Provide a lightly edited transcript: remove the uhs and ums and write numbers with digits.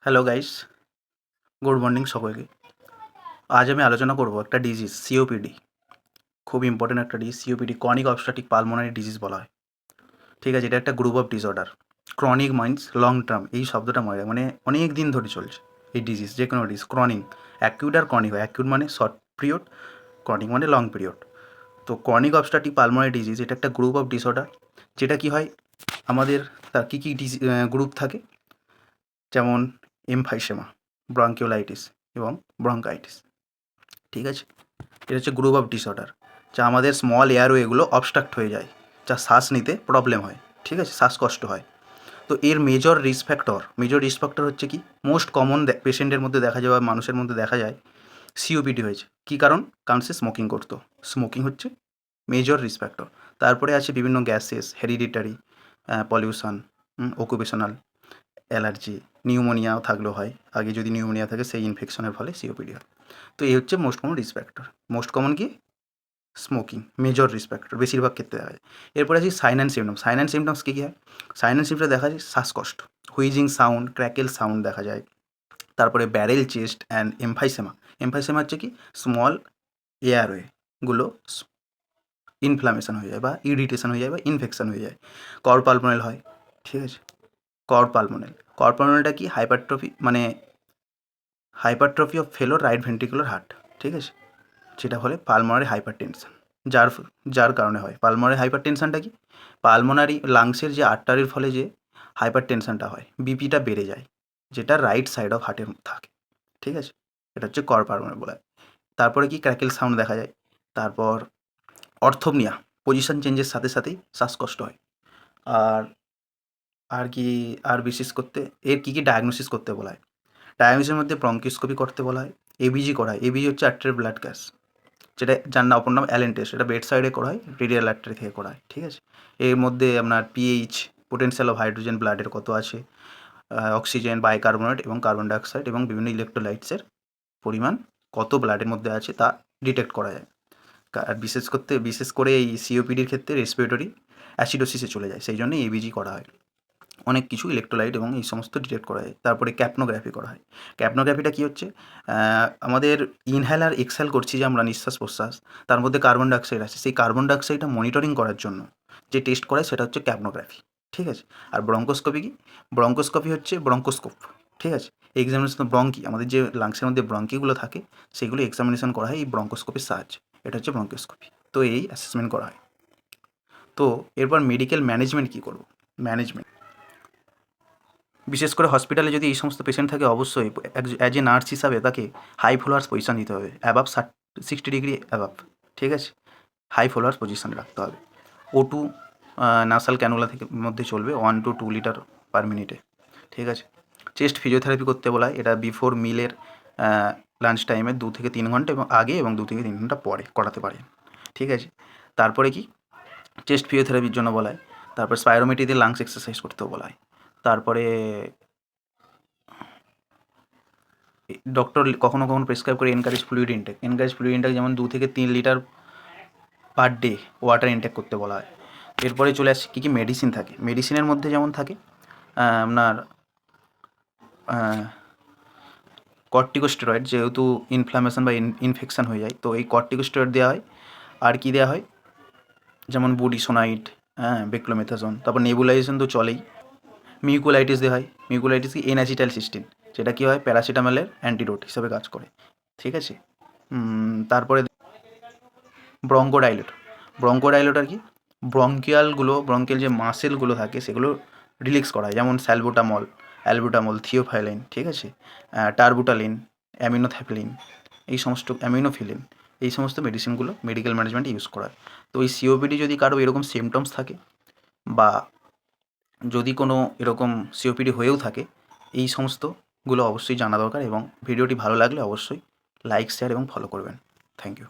Hello guys, good morning সকলকে। আজ আমি আলোচনা করব একটা ডিজিজ সিওপিডি। খুব ইম্পর্টেন্ট একটা disease COPD, chronic obstructive pulmonary disease বলা হয়। ঠিক আছে, এটা একটা group of disorder. Chronic mines long term, এই শব্দটা মনে মানে অনেক দিন ধরে চলছে এই ডিজিজ। যে কোনো ডিজিজ ক্রনিক, অ্যাকিউট আর ক্রনিক হয়। অ্যাকিউট মানে শর্ট পিরিয়ড, ক্রনিক মানে লং পিরিয়ড। তো ক্রনিক অবস্ট্রাকটিভ পালমোনারি ডিজিজ এটা একটা গ্রুপ অফ ডিসঅর্ডার। যেটা কি হয় আমাদের, তার কী কী গ্রুপ থাকে, যেমন এমফাইসেমা, ব্রঙ্কিওলাইটিস এবং ব্রঙ্কাইটিস। ঠিক আছে, এটা হচ্ছে গ্রুপ অফ ডিসঅর্ডার, যা আমাদের স্মল এয়ারওয়েগুলো অবস্ট্রাক্ট হয়ে যায়, যা শ্বাস নিতে প্রবলেম হয়। ঠিক আছে, শ্বাসকষ্ট হয়। তো এর মেজর রিস্ক ফ্যাক্টর হচ্ছে কি, মোস্ট কমন পেশেন্টের মধ্যে দেখা যায় বা মানুষের মধ্যে দেখা যায় সিওপিডি হয়েছে। কী কারণ সে স্মোকিং করতো। স্মোকিং হচ্ছে মেজর রিস্ক ফ্যাক্টর। তারপরে আছে বিভিন্ন gases, hereditary, pollution, occupational, allergy, নিউমোনিয়াও থাকলেও হয়। আগে যদি নিউমোনিয়া থাকে সেই ইনফেকশনের ফলে সিওপিডি হয়। তো এই হচ্ছে most common risk factor. Most common কি, স্মোকিং মেজর রিস্ক ফ্যাক্টর, বেশিরভাগ ক্ষেত্রে দেখা যায়। এরপরে আছে সাইন অ্যান্ড সিমটমস কী কী হয়? সাইন অ্যান্ড সিমটমস দেখা যায় শ্বাসকষ্ট, হুইজিং সাউন্ড, ক্র্যাকেল সাউন্ড দেখা যায়। তারপরে ব্যারেল চেস্ট অ্যান্ড এমফাইসেমা হচ্ছে কি, স্মল এয়ারওয়েগুলো ইনফ্লামেশন হয়ে যায় বা ইরিটেশন হয়ে যায় বা ইনফেকশন হয়ে যায়। পালমোনাল হয়। ঠিক আছে, পালমোনালটা কি, hypertrophy of fellow right ventricular heart. ঠিক আছে, যেটা হলে পালমোনারি হাইপারটেনশন, যার কারণে হয়। পালমোনারি হাইপারটেনশনটা কি, পালমোনারি লাংসের যে আর্টারির ফলে যে হাইপারটেনশনটা হয়, বিপিটা বেড়ে যায়, যেটা রাইট সাইড অফ হার্টের থাকে। ঠিক আছে, এটা হচ্ছে পালমোনারি বলা হয়। তারপরে কি, ক্র্যাকেল সাউন্ড দেখা যায়। তারপর অর্থোপনিয়া, পজিশন চেঞ্জের সাথে সাথেই শ্বাসকষ্ট হয়। আর আর কি, আর বিশেষ করতে এর কী কী ডায়াগনোসিস করতে বলা হয়? ডায়াগনোসিসের মধ্যে ব্রঙ্কিওস্কোপি করতে বলা হয়, এবিজি করা হয়। এবিজি হচ্ছে আর্টেরিয়াল ব্লাড গ্যাস, যেটা যার না অপর নাম অ্যালেন টেস্ট। এটা বেড সাইডে করা হয়, রেডিয়াল আর্টারি থেকে করা হয়। ঠিক আছে, এর মধ্যে আপনার পিএইচ, পোটেনশিয়াল অফ হাইড্রোজেন ব্লাডের কত আছে, অক্সিজেন, বাইকার্বনেট এবং কার্বন ডাইঅক্সাইড এবং বিভিন্ন ইলেকট্রোলাইটসের পরিমাণ কত ব্লাডের মধ্যে আছে তা ডিটেক্ট করা যায়। আর বিশেষ করে এই সিওপিডির ক্ষেত্রে রেসপিরেটরি অ্যাসিডোসিসে চলে যায়, সেই জন্য এবিজি করা হয়। অনেক কিছু ইলেকট্রোলাইট এবং এই সমস্ত ডিটেক্ট করা যায়। তারপরে ক্যাপনোগ্রাফি করা হয়। ক্যাপনোগ্রাফিটা কী হচ্ছে, আমাদের ইনহেল আর এক্সহেল করছি যে আমরা নিঃশ্বাস প্রশ্বাস, তার মধ্যে কার্বন ডাইঅক্সাইড আছে, সেই কার্বন ডাইঅক্সাইডটা মনিটরিং করার জন্য যে টেস্ট করায় সেটা হচ্ছে ক্যাপনোগ্রাফি। ঠিক আছে, আর ব্রঙ্কোস্কোপি কি, ব্রঙ্কোস্কোপি হচ্ছে ব্রঙ্কোস্কোপ। ঠিক আছে, এক্সামিনেশন ব্রঙ্কি, আমাদের যে লাংসের মধ্যে ব্রঙ্কিগুলো থাকে সেগুলো এক্সামিনেশন করা হয় এই ব্রঙ্কোস্কোপির সাহায্যে। এটা হচ্ছে ব্রঙ্কোস্কোপি। তো এই অ্যাসেসমেন্ট করা হয়। তো এরপর মেডিকেল ম্যানেজমেন্ট কী করব? ম্যানেজমেন্ট, বিশেষ করে হসপিটালে যদি এই সমস্ত পেশেন্ট থাকে, অবশ্যই অ্যাজ এ নার্স হিসাবে তাকে হাই ফলোয়ার্স পজিশন দিতে হবে, অ্যাবাভ 60 ডিগ্রি অ্যাবাভ। ঠিক আছে, হাই ফলোয়ার্স পজিশানে রাখতে হবে। O2 নাসাল ক্যানুলা থেকে মধ্যে চলবে 1 to 2 লিটার পার মিনিটে। ঠিক আছে, চেস্ট ফিজিওথেরাপি করতে বলা হয়। এটা বিফোর মিলের লাঞ্চ টাইমে 2 থেকে 3 ঘন্টা এবং আগে এবং 2 থেকে 3 ঘন্টা পরে করাতে পারেন। ঠিক আছে, তারপরে কি, চেস্ট ফিজিওথেরাপির জন্য বলা হয়। তারপর স্পাইরোমেট্রি দিয়ে লাংস এক্সারসাইজ করতেও বলা হয়। তারপরে ডক্টর কখনো কখনো প্রেসক্রাইব করে এনকারেজ ফ্লুইড ইনটেক, যেমন 2 থেকে 3 litre per day water intact করতে বলা হয়। এরপরে চলে আসছে কী কী মেডিসিন থাকে। মেডিসিনের মধ্যে যেমন থাকে আপনার কর্টিকোস্টেরয়েড, যেহেতু ইনফ্লামেশন বা ইনফেকশান হয়ে যায়, তো এই কর্টিকোস্টেরয়েড দেওয়া হয়। আর কি দেওয়া হয়, যেমন বুডিসোনাইড, বেক্লোমেথাজোন। তারপর নেবুলাইজেশন তো চলেই। মিউকোলাইটিস দেওয়া হয়। মিউকোলাইটিস কি, এনঅ্যাসিটাইলসিস্টিন, যেটা কী হয় প্যারাসিটামলের অ্যান্টিডোট হিসেবে কাজ করে। ঠিক আছে, তারপরে ব্রঙ্কোডাইলেটর কি, ব্রঙ্কিয়াল যে মাসেলগুলো থাকে সেগুলো রিল্যাক্স করা হয়, যেমন অ্যালবুটামল, থিওফাইলিন। ঠিক আছে, টারবুটালিন, অ্যামিনোথ্যাফিলিন, অ্যামিনোফিলিন, এই সমস্ত মেডিসিনগুলো মেডিকেল ম্যানেজমেন্টে ইউজ করা হয়। তো এই সিওপিডি যদি কারো এরকম সিমটমস থাকে বা যদি কোনো এরকম সিওপিডি হয়েও থাকে, এই সমস্তগুলো অবশ্যই জানা দরকার। এবং ভিডিওটি ভালো লাগলে অবশ্যই লাইক, শেয়ার এবং ফলো করবেন। Thank you.